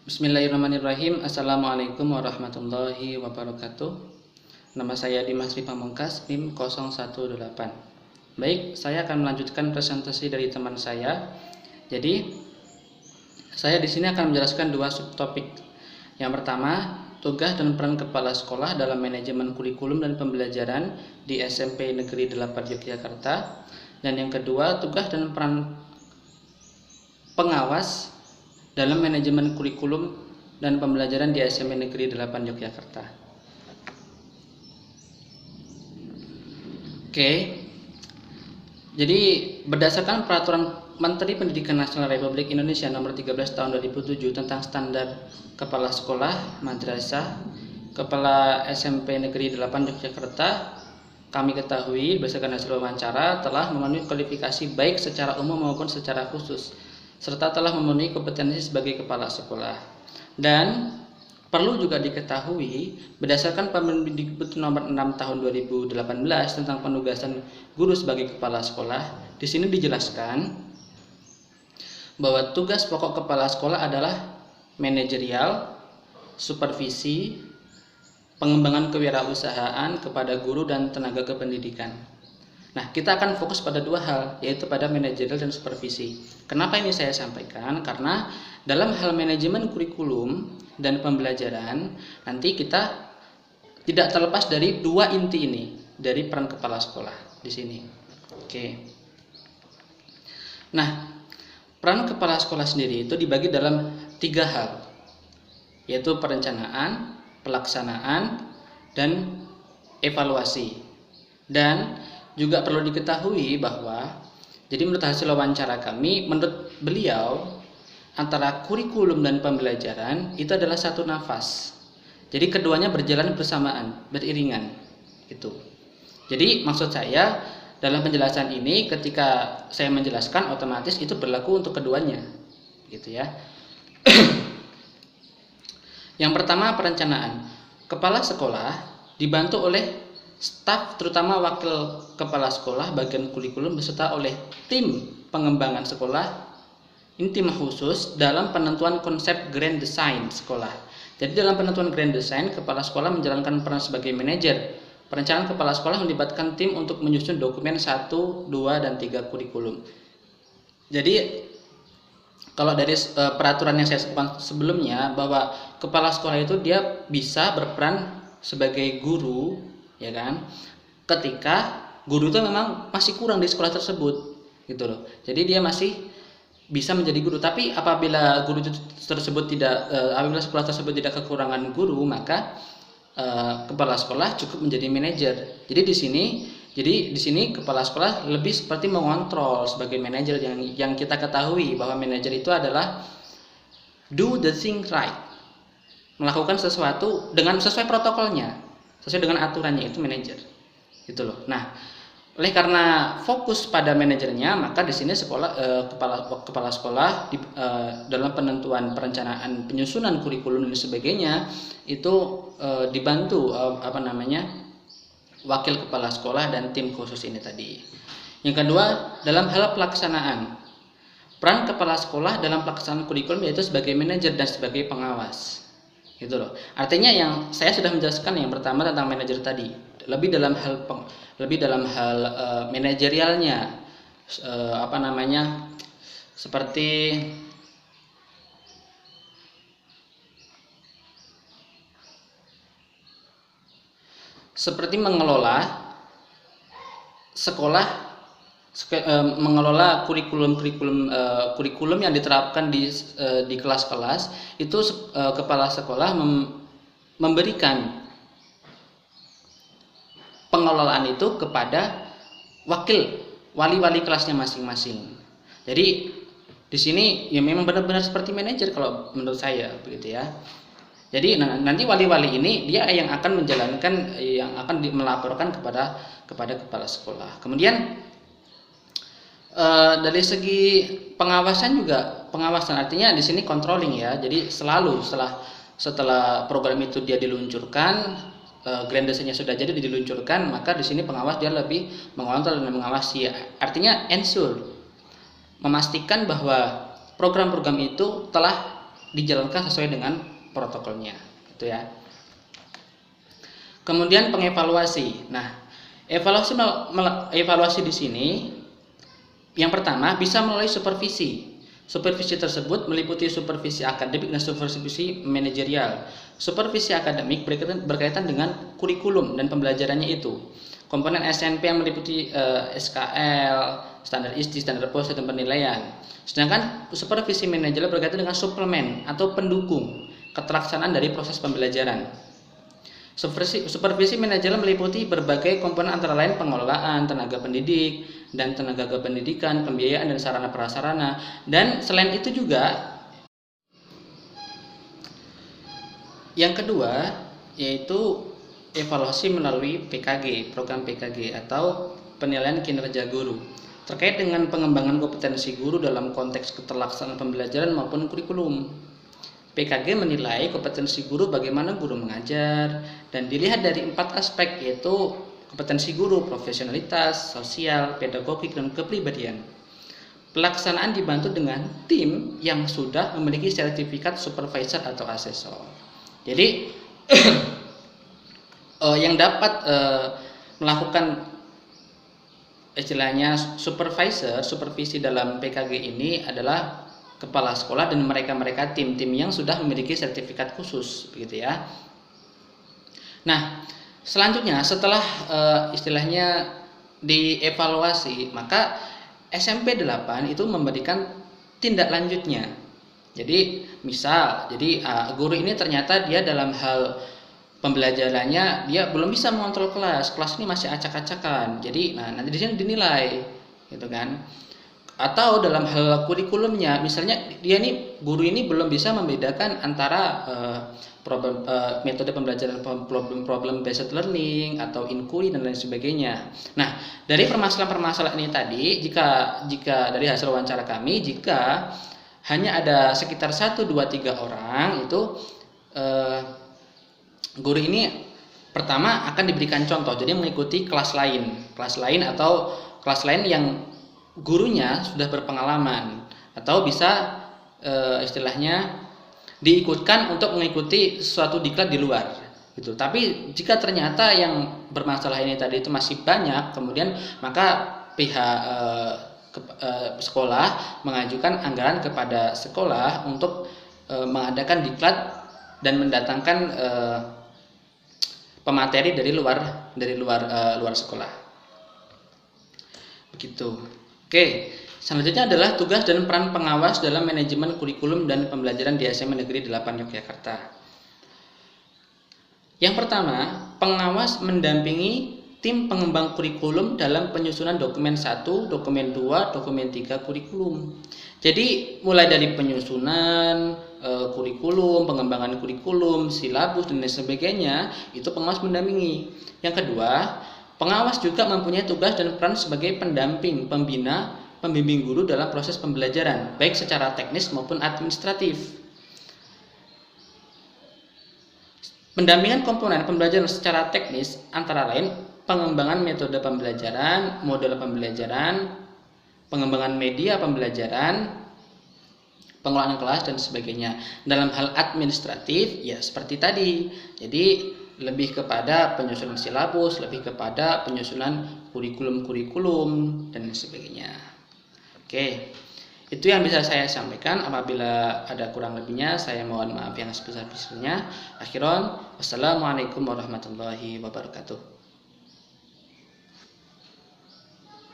Bismillahirrahmanirrahim. Assalamualaikum warahmatullahi wabarakatuh. Nama saya Dimas Ri Pamungkas, NIM 018. Baik, saya akan melanjutkan presentasi dari teman saya. Jadi, saya di sini akan menjelaskan dua subtopik. Yang pertama, tugas dan peran kepala sekolah dalam manajemen kurikulum dan pembelajaran di SMP Negeri 8 Yogyakarta. Dan yang kedua, tugas dan peran pengawas dalam manajemen kurikulum dan pembelajaran di SMP Negeri 8 Yogyakarta. Oke. Jadi berdasarkan peraturan Menteri Pendidikan Nasional Republik Indonesia nomor 13 tahun 2007 tentang standar kepala sekolah, madrasah, kepala SMP Negeri 8 Yogyakarta, kami ketahui berdasarkan hasil wawancara telah memenuhi kualifikasi baik secara umum maupun secara khusus, serta telah memenuhi kompetensi sebagai kepala sekolah. Dan perlu juga diketahui berdasarkan Permendikbud nomor 6 tahun 2018 tentang penugasan guru sebagai kepala sekolah, di sini dijelaskan bahwa tugas pokok kepala sekolah adalah manajerial, supervisi, pengembangan kewirausahaan kepada guru dan tenaga kependidikan. Nah, kita akan fokus pada dua hal, yaitu pada manajerial dan supervisi. Kenapa ini saya sampaikan? Karena dalam hal manajemen kurikulum dan pembelajaran, nanti kita tidak terlepas dari dua inti ini, dari peran kepala sekolah di sini. Oke. Nah, peran kepala sekolah sendiri itu dibagi dalam tiga hal, yaitu perencanaan, pelaksanaan, dan evaluasi. Dan juga perlu diketahui bahwa, jadi menurut hasil wawancara kami, menurut beliau antara kurikulum dan pembelajaran itu adalah satu nafas. Jadi keduanya berjalan bersamaan, beriringan, gitu. Jadi maksud saya dalam penjelasan ini, ketika saya menjelaskan otomatis itu berlaku untuk keduanya, gitu ya. Yang pertama, perencanaan. Kepala sekolah dibantu oleh staf, terutama wakil kepala sekolah bagian kurikulum beserta oleh tim pengembangan sekolah. Ini tim khusus dalam penentuan konsep grand design sekolah. Jadi dalam penentuan grand design, kepala sekolah menjalankan peran sebagai manajer. Perencanaan kepala sekolah melibatkan tim untuk menyusun dokumen 1, 2, dan 3 kurikulum. Jadi kalau dari peraturan yang saya sebutkan sebelumnya, bahwa kepala sekolah itu dia bisa berperan sebagai guru, ya kan, ketika guru itu memang masih kurang di sekolah tersebut, gitu loh. Jadi dia masih bisa menjadi guru. Tapi apabila guru tersebut tidak, apabila sekolah tersebut tidak kekurangan guru, maka kepala sekolah cukup menjadi manajer. Jadi di sini kepala sekolah lebih seperti mengontrol sebagai manajer, yang kita ketahui bahwa manajer itu adalah do the thing right, melakukan sesuatu dengan sesuai protokolnya, sesuai dengan aturannya, itu manajer, gitu loh. Nah, oleh karena fokus pada manajernya, maka di sini kepala sekolah dalam penentuan perencanaan, penyusunan kurikulum dan sebagainya itu dibantu wakil kepala sekolah dan tim khusus ini tadi. Yang kedua, dalam hal pelaksanaan, peran kepala sekolah dalam pelaksanaan kurikulum yaitu sebagai manajer dan sebagai pengawas, gitu loh. Artinya yang saya sudah menjelaskan yang pertama tentang manajer tadi, lebih dalam hal manajerialnya, seperti mengelola sekolah, mengelola kurikulum yang diterapkan di kelas-kelas itu. Kepala sekolah memberikan pengelolaan itu kepada wali kelasnya masing-masing. Jadi di sini ya memang benar-benar seperti manajer kalau menurut saya, begitu ya. Jadi nanti wali-wali ini dia yang akan menjalankan, yang akan melaporkan kepada kepala sekolah. Kemudian dari segi pengawasan juga, artinya di sini controlling ya. Jadi selalu setelah program itu dia diluncurkan, grand design-nya sudah jadi diluncurkan, maka di sini pengawas dia lebih mengontrol dan mengawasi. Artinya ensure, memastikan bahwa program-program itu telah dijalankan sesuai dengan protokolnya, gitu ya. Kemudian pengevaluasi. Nah, evaluasi di sini yang pertama bisa melalui supervisi. Supervisi tersebut meliputi supervisi akademik dan supervisi manajerial. Supervisi akademik berkaitan dengan kurikulum dan pembelajarannya itu. Komponen SNP yang meliputi SKL, standar ISTI, standar POS, dan penilaian. Sedangkan supervisi manajerial berkaitan dengan suplemen atau pendukung keterlaksanaan dari proses pembelajaran. Supervisi manajerial meliputi berbagai komponen antara lain pengelolaan, tenaga pendidik, dan tenaga kependidikan, pembiayaan, dan sarana prasarana. Dan selain itu juga, yang kedua yaitu evaluasi melalui PKG, program PKG atau penilaian kinerja guru. Terkait dengan pengembangan kompetensi guru dalam konteks keterlaksanaan pembelajaran maupun kurikulum. PKG menilai kompetensi guru bagaimana guru mengajar dan dilihat dari 4 aspek, yaitu kompetensi guru, profesionalitas, sosial, pedagogik, dan kepribadian. Pelaksanaan dibantu dengan tim yang sudah memiliki sertifikat supervisor atau asesor. Jadi yang dapat melakukan istilahnya supervisi dalam PKG ini adalah kepala sekolah dan mereka tim-tim yang sudah memiliki sertifikat khusus, begitu ya. Nah, selanjutnya setelah istilahnya dievaluasi, maka SMP 8 itu memberikan tindak lanjutnya. Jadi misal, guru ini ternyata dia dalam hal pembelajarannya dia belum bisa mengontrol kelas ini masih acak-acakan. Jadi nanti di sini dinilai, gitu kan. Atau dalam hal kurikulumnya, misalnya guru ini belum bisa membedakan antara metode pembelajaran problem based learning atau inquiry dan lain sebagainya. Nah, dari permasalahan-permasalahan ini tadi, jika dari hasil wawancara kami, jika hanya ada sekitar 1, 2, 3 orang itu guru ini pertama akan diberikan contoh, jadi mengikuti kelas lain atau kelas lain yang gurunya sudah berpengalaman, atau bisa istilahnya diikutkan untuk mengikuti suatu diklat di luar gitu. Tapi jika ternyata yang bermasalah ini tadi itu masih banyak, kemudian maka pihak sekolah mengajukan anggaran kepada sekolah untuk mengadakan diklat dan mendatangkan pemateri dari luar sekolah. Begitu. Oke, selanjutnya adalah tugas dan peran pengawas dalam manajemen kurikulum dan pembelajaran di SMA Negeri 8 Yogyakarta. Yang pertama, pengawas mendampingi tim pengembang kurikulum dalam penyusunan dokumen 1, dokumen 2, dokumen 3 kurikulum. Jadi mulai dari penyusunan kurikulum, pengembangan kurikulum, silabus, dan lain sebagainya, itu pengawas mendampingi. Yang kedua, pengawas juga mempunyai tugas dan peran sebagai pendamping, pembina, pembimbing guru dalam proses pembelajaran, baik secara teknis maupun administratif. Pendampingan komponen pembelajaran secara teknis antara lain pengembangan metode pembelajaran, model pembelajaran, pengembangan media pembelajaran, pengelolaan kelas, dan sebagainya. Dalam hal administratif, ya seperti tadi. Jadi lebih kepada penyusunan silabus, lebih kepada penyusunan kurikulum dan sebagainya. Oke, itu yang bisa saya sampaikan. Apabila ada kurang lebihnya, saya mohon maaf yang sebesar-besarnya. Akhiran, wassalamualaikum warahmatullahi wabarakatuh.